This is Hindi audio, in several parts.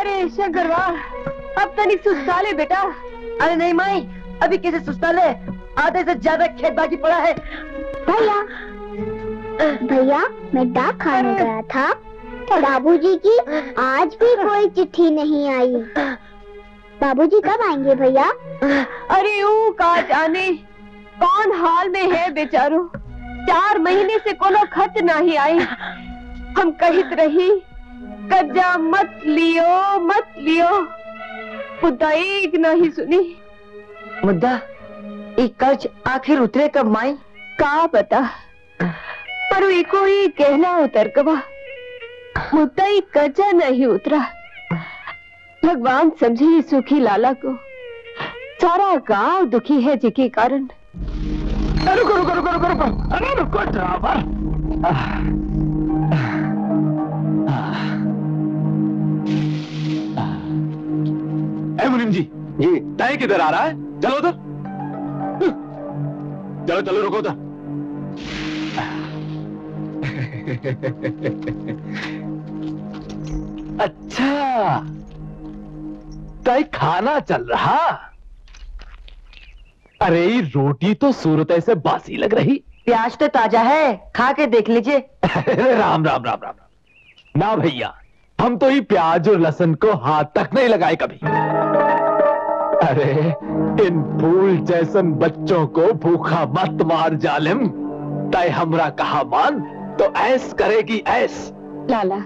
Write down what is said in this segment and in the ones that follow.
अरे शंकर वाह, अब तनिक सुस्ता ले बेटा। अरे नहीं माई, अभी कैसे सुस्ता ले, आधे से ज्यादा खेत बाकी पड़ा है। भैया मैं डाक खाने गया था, बाबूजी की आज भी कोई चिट्ठी नहीं आई। बाबूजी कब आएंगे भैया? अरे वो का जाने कौन हाल में है बेचारो, 4 महीने से कोनो खत नहीं आई। हम कहित रही कर्जा मत लियो, मुद्दा एक नहीं सुनी। मुद्दा एक कर्ज आखिर उतरे कब माई? का पता, पर एको ही कहना उतर कबा, मुद्दा ही कर्जा नहीं उतरा। भगवान समझे सुखी लाला को, सारा गांव दुखी है जिसके कारण। रुको ड्राइवर। मुनीम जी तय किधर आ रहा है? चलो उधर, चलो रुको उधर। अच्छा तय खाना चल रहा। अरे रोटी तो सूरत ऐसे बासी लग रही। प्याज तो ताजा है, खा के देख लीजिए। राम राम राम राम राम। ना भैया, हम तो ही प्याज और लहसुन को हाथ तक नहीं लगाए कभी। अरे इन फूल जैसन बच्चों को भूखा मत मार जालिम। तय हमरा कहा मान तो ऐस करेगी ऐस। लाला,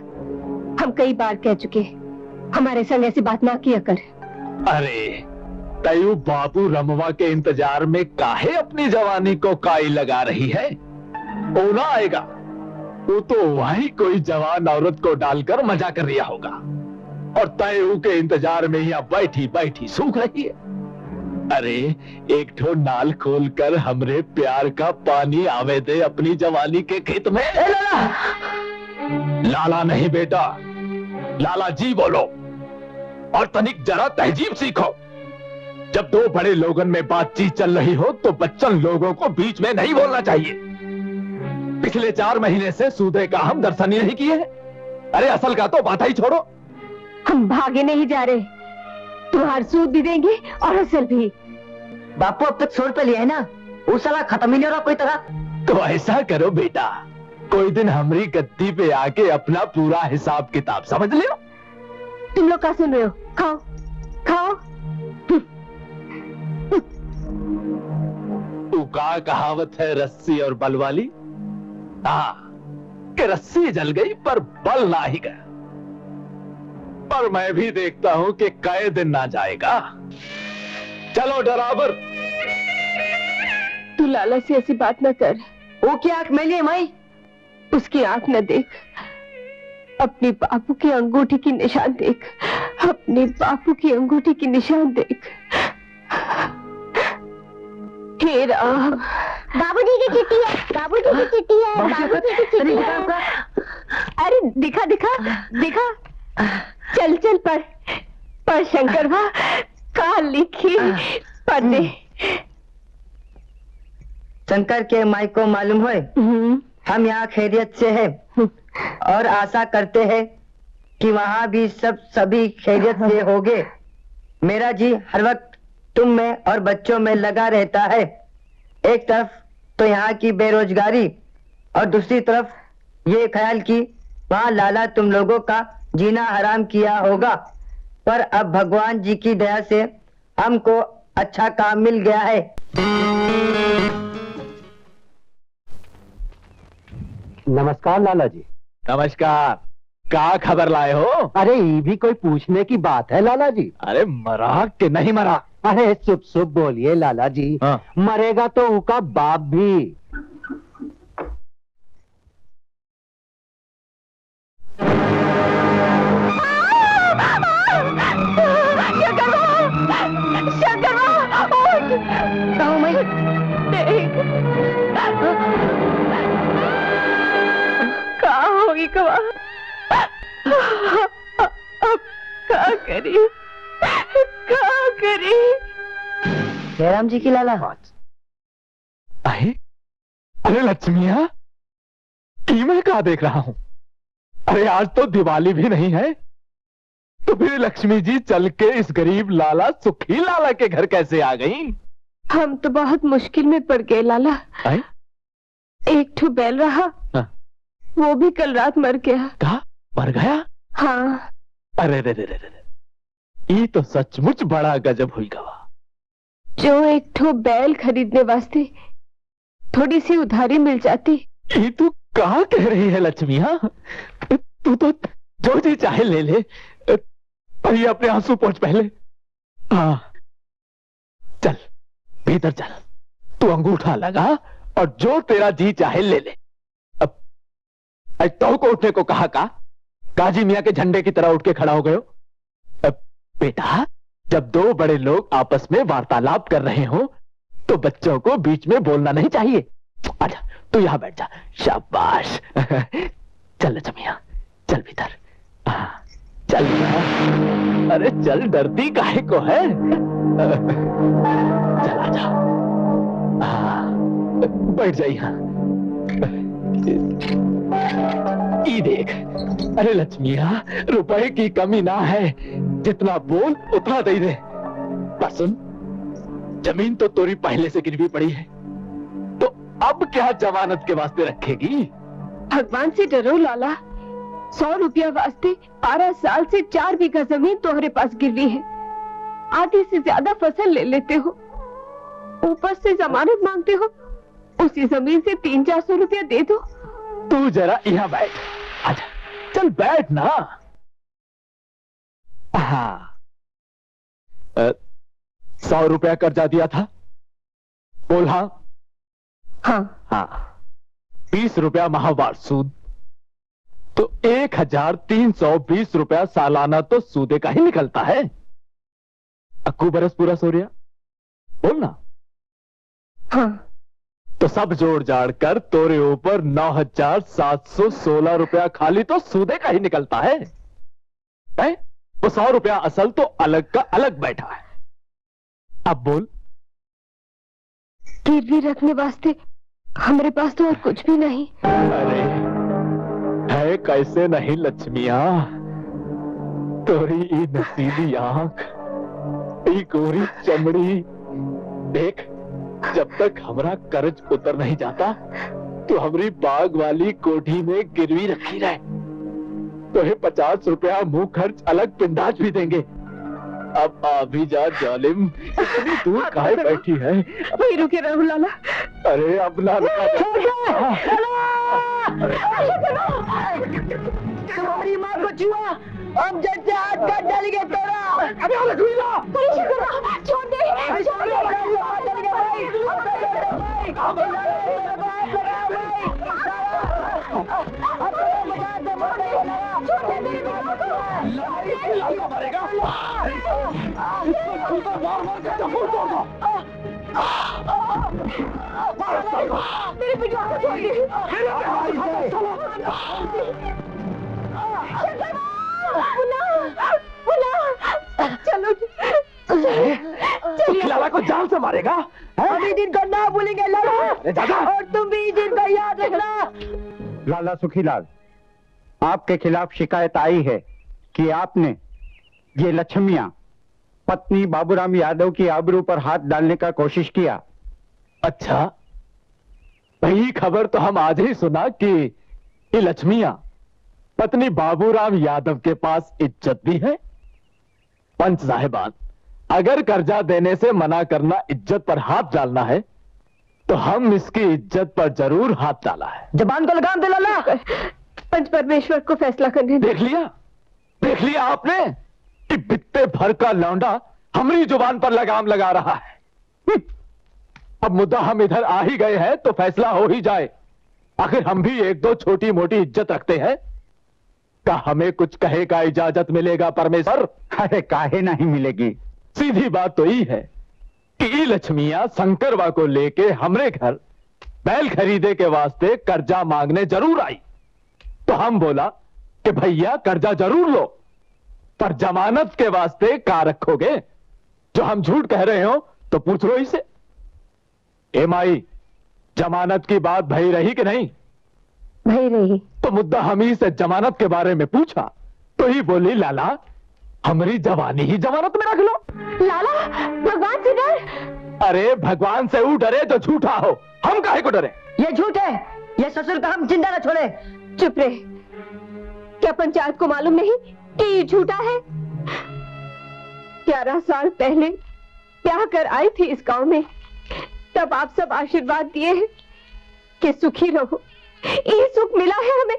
हम कई बार कह चुके, हमारे संग ऐसी बात ना किया कर। अरे तयू बाबू रमवा के इंतजार में काहे अपनी जवानी को काई लगा रही है? ओना आएगा, वो तो वही कोई जवान औरत को डालकर मजा कर रिया होगा, और तयू के इंतजार में ही अब बैठी बैठी सूख रही है। अरे एक ठो नाल खोलकर हमरे प्यार का पानी आवे दे अपनी जवानी के खेत में। लाला! लाला नहीं बेटा, लाला जी बोलो, और तनिक जरा तहजीब सीखो। जब दो बड़े लोगन में बातचीत चल रही हो तो बच्चन लोगों को बीच में नहीं बोलना चाहिए। पिछले 4 महीने से सूदे का हम दर्शन ही नहीं किए। अरे असल का तो बात ही छोड़ो। हम भागे नहीं जा रहे, तुम्हार सूद भी देंगे और असल भी। बापू अब तक 100 रुपए लिया है ना, वो साला खत्म ही नहीं हो रहा कोई तरह। तो ऐसा करो बेटा, कोई दिन हमारी गद्दी पे आके अपना पूरा हिसाब किताब समझ लो। तुम लोग क्या सुन रहे हो? खाओ खाओ। तू का कहावत है रस्सी और बल वाली? हाँ, कि रस्सी जल गई पर बल ना ही गया। पर मैं भी देखता हूं कि कई दिन ना जाएगा। चलो ड्राइवर। तू लाला से ऐसी बात न कर। वो क्या आंख मैली है माई? उसकी आंख न देख, अपने बापू की अंगूठी की निशान देख, अपने बापू की अंगूठी की निशान देख। हे राम, बाबूजी की चिट्ठी है, बाबूजी की चिट्ठी है, बाबूजी की चिट्ठी है। अरे दिखा दिखा दिखा, चल चल पर शंकर भा का लिखी पढ़ने। शंकर के माई को मालूम है हम यहाँ खैरियत से हैं और आशा करते हैं कि वहाँ भी सभी खैरियत से होंगे। मेरा जी हर वक्त तुम में और बच्चों में लगा रहता है। एक तरफ तो यहाँ की बेरोजगारी और दूसरी तरफ ये ख्याल कि वहाँ लाला तुम लोगों का जीना हराम किया होगा, पर अब भगवान जी की दया से हमको अच्छा काम मिल गया है। नमस्कार लाला जी। नमस्कार। क्या खबर लाए हो? अरे ये भी कोई पूछने की बात है लाला जी? अरे मरा कि नहीं मरा? अरे चुप चुप बोलिए लाला जी। हाँ। मरेगा तो उसका बाप भी। होगी कवा, अब क्या करी, क्या करी? जयराम जी की लाला। अरे लक्ष्मिया, मैं कहा देख रहा हूँ? अरे आज तो दिवाली भी नहीं है, तो फिर लक्ष्मी जी चल के इस गरीब लाला सुखी लाला के घर कैसे आ गई? हम तो बहुत मुश्किल में पड़ गए लाला। आई? एक ठो बैल रहा, हाँ। वो भी कल रात मर गया। कहा मर गया? हाँ। अरे रे रे रे रे, ये तो सचमुच बड़ा गजब हुई गवा। जो एक ठो बैल खरीदने वास्ते थोड़ी सी उधारी मिल जाती। ये तू कहाँ कह रही है लक्ष्मी? हाँ, तू तो जो जी चाहे ले ले, पर ये अपने आंसू पोंछ पहले। हाँ, चल भीतर चल, तू अंगूठा लगा और जो तेरा जी चाहे ले ले। अब तो को उठने को कहा का काजी मियां के झंडे की तरह उठ के खड़ा हो गए हो। अब बेटा, जब दो बड़े लोग आपस में वार्तालाप कर रहे हो तो बच्चों को बीच में बोलना नहीं चाहिए। आजा, तू यहां बैठ जा। शाबाश। चल लक्ष्मिया, चल भीतर। चल बेटा। अरे चल, डरती काहे को है? चल आजा, बैठ जा यहां। ई देख। अरे लक्ष्मिया, रुपए की कमी ना है, जितना बोल उतना दे दे। पर सुन, जमीन तो तोरी पहले से गिरवी पड़ी है, तो अब क्या जमानत के वास्ते रखेगी? भगवान से डरो लाला। 100 रुपया वास्ते 12 साल से 4 बीघा जमीन तुम्हारे पास गिरवी है। आधी से ज्यादा फसल ले लेते हो, ऊपर से जमानत मांगते हो। उसी जमीन से 300-400 रुपया दे दो। तू जरा यहाँ बैठ। आजा, चल बैठ ना। हाँ, 100 रुपया कर्जा दिया था, बोल हाँ। हाँ। हाँ, 20 रुपया माहवार सूद, तो 1320 रुपया सालाना तो सूदे का ही निकलता है। अक्कू बरस पूरा सोरिया, बोल ना। हाँ। तो सब जोड़ जाड़ कर तोरे ऊपर 9,716 रुपया खाली तो सूदे का ही निकलता है। वो 100 रुपया असल तो अलग का अलग बैठा है। अब बोल। गिरवी रखने वास्ते हमारे पास तो और कुछ भी नहीं। अरे है कैसे नहीं लक्ष्मिया, तोरी ई नसीली आंख, ई गोरी चमड़ी देख। जब तक हमारा कर्ज उतर नहीं जाता तो हमारी बाग वाली कोठी में गिरवी रखी रहे, तो 50 रुपया मुंह खर्च अलग पिंडाज भी देंगे। अब आ भी जा जालिम, इतनी दूर काहे बैठी है? वही रुके रहो लाला। अरे अब ना तुम्हारी माँ को छुआ, हम जज से हाथ काट डालेंगे तेरा। छोड़ दे। चलो लाला को जान से मारेगा। अभी दिन को ना भूलेंगे लाला, और तुम भी दिन का याद रखना। लाला सुखीलाल, आपके खिलाफ शिकायत आई है कि आपने ये लक्ष्मिया पत्नी बाबूराम यादव की आबरू पर हाथ डालने का कोशिश किया। अच्छा, वही खबर तो हम आज ही सुना कि ये लक्ष्मिया पत्नी बाबूराम यादव के पास इज्जत भी है। पंच साहिबान, अगर कर्जा देने से मना करना इज्जत पर हाथ डालना है तो हम इसकी इज्जत पर जरूर हाथ डाला है। जबान को लगाम दे लाला। पंच परमेश्वर को फैसला करने दे। देख लिया आपने कि बित्ते भर का लौंडा हमारी जुबान पर लगाम लगा रहा है। अब मुद्दा हम इधर आ ही गए हैं तो फैसला हो ही जाए। आखिर हम भी एक दो छोटी मोटी इज्जत रखते हैं, क्या हमें कुछ कहे का इजाजत मिलेगा परमेश्वर? अरे काहे नहीं मिलेगी। सीधी बात तो ही है कि लक्ष्मिया शंकरवा को लेके हमरे घर बैल खरीदे के वास्ते कर्जा मांगने जरूर आई, तो हम बोला कि भैया कर्जा जरूर लो, पर जमानत के वास्ते का रखोगे? जो हम झूठ कह रहे हो तो पूछ लो इसे। ए माई, जमानत की बात भई रही कि नहीं? भई रही। तो मुद्दा हम ही से जमानत के बारे में पूछा तो ही बोली, लाला हमारी जवानी ही जवानत में रख लो। लाला, भगवान से डर। अरे भगवान से वो डरे जो झूठा हो, हम काहे को डरे? ये झूठ है, ये ससुर का हम जिंदा न छोड़े। चुप रहे। क्या पंचायत को मालूम नहीं कि ये झूठा है? 11 साल पहले ब्याह कर आई थी इस गांव में, तब आप सब आशीर्वाद दिए हैं कि सुखी रहो। ये सुख मिला है हमें।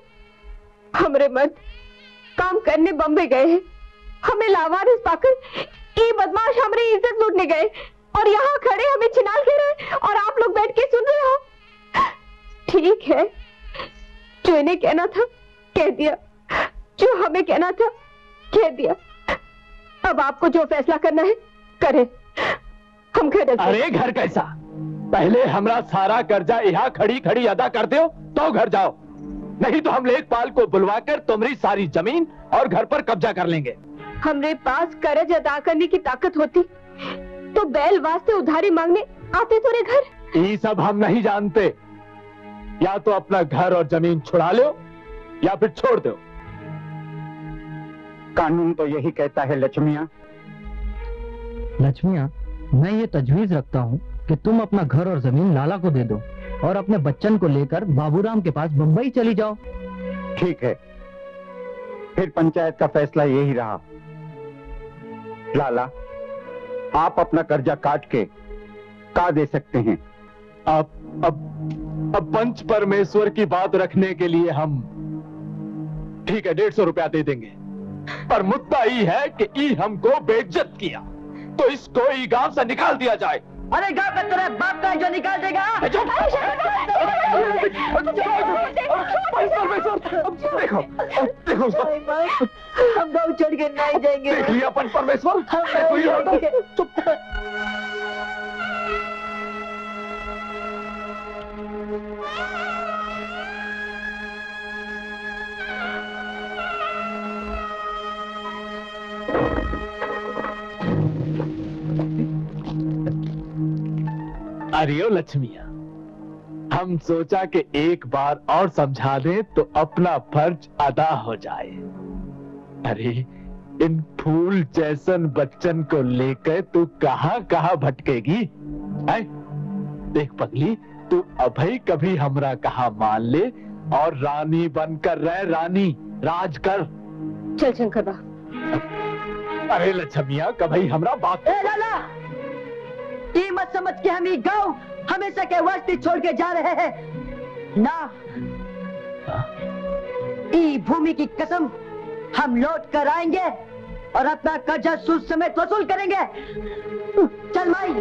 हमरे मर्द काम करने बम्बे गए हैं, हमें लावारिस पाकर ये बदमाश हमारी इज्जत लूटने गए और यहाँ खड़े हमें छिनाल के रहे और आप लोग बैठ के सुन रहे हो। ठीक है, जो इन्हें कहना था कह दिया, जो हमें कहना था कह दिया। अब आपको जो फैसला करना है करें। हम घर चलते हैं। अरे घर कैसा? पहले हमारा सारा कर्जा यहाँ खड़ी खड़ी अदा कर दो तो घर जाओ, नहीं तो हम लेखपाल को बुलवाकर तुम्हारी सारी जमीन और घर पर कब्जा कर लेंगे। हमरे पास कर्ज अदा करने की ताकत होती तो बैल वास्ते उधारी मांगने आते तो रे घर। ये सब हम नहीं जानते। या तो अपना घर और जमीन छुड़ा लो या फिर छोड़ दो। कानून तो यही कहता है लक्ष्मिया। लक्ष्मिया, मैं ये तजवीज रखता हूँ कि तुम अपना घर और जमीन लाला को दे दो और अपने बच्चन को लेकर बाबूराम के पास बंबई चली जाओ। ठीक है, फिर पंचायत का फैसला यही रहा। लाला, आप अपना कर्जा काट के का दे सकते हैं। अब पंच परमेश्वर की बात रखने के लिए हम ठीक है 150 रुपया दे देंगे, पर मुद्दा ये है कि ई हमको बेइज्जत किया तो इसको ई गांव से निकाल दिया जाए। अरे गाँव का तेरा बाप का है जो निकाल देगा। देखो देखो हम गाँव छोड़ के नहीं जाएंगे। देख लिया पंच परमेश्वर। चुप। अरे ओ लक्ष्मिया, हम सोचा कि एक बार और समझा दें तो अपना फर्ज अदा हो जाए। अरे इन फूल जैसन बच्चन को लेकर तू कहां कहां भटकेगी? देख पगली, तू अभई कभी हमरा कहा मान ले और रानी बनकर रह, रानी राज कर। चल शंकर बा। अरे लक्ष्मिया, कभी हमरा बात। ए लाला, ये मत समझ के हम ये गाँव हमेशा के वास्ते छोड़ के जा रहे हैं ना। ई भूमि की कसम, हम लौट कर आएंगे और अपना कर्जा सूद समेत वसूल करेंगे। चल माई।